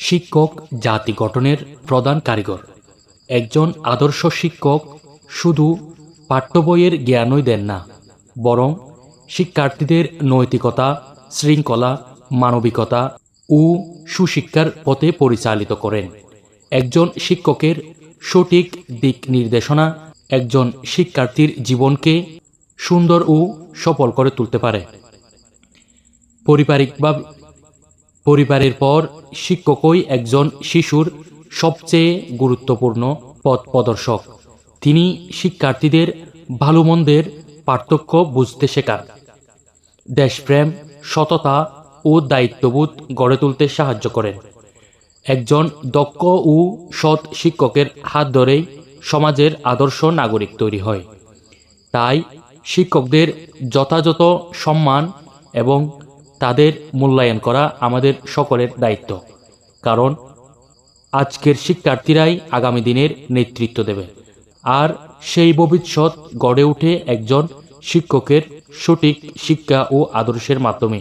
শিক্ষক জাতি গঠনের প্রধান কারিগর। একজন আদর্শ শিক্ষক শুধু পাঠ্য বইয়ের জ্ঞানই দেন না, বরং শিক্ষার্থীদের নৈতিকতা, শৃঙ্খলা, মানবিকতা ও সুশিক্ষার পথে পরিচালিত করেন। একজন শিক্ষকের সঠিক দিক নির্দেশনা একজন শিক্ষার্থীর জীবনকে সুন্দর ও সফল করে তুলতে পারে। পরিবারের পর শিক্ষকই একজন শিশুর সবচেয়ে গুরুত্বপূর্ণ পথ প্রদর্শক। তিনি শিক্ষার্থীদের ভালো মন্দের পার্থক্য বুঝতে শেখান, দেশপ্রেম, সততা ও দায়িত্ববোধ গড়ে তুলতে সাহায্য করেন। একজন দক্ষ ও সৎ শিক্ষকের হাত ধরেই সমাজের আদর্শ নাগরিক তৈরি হয়। তাই শিক্ষকদের যথাযথ সম্মান এবং তাদের মূল্যায়ন করা আমাদের সকলের দায়িত্ব, কারণ আজকের শিক্ষার্থীরাই আগামী দিনের নেতৃত্ব দেবে, আর সেই ভবিষ্যৎ গড়ে ওঠে একজন শিক্ষকের সঠিক শিক্ষা ও আদর্শের মাধ্যমে।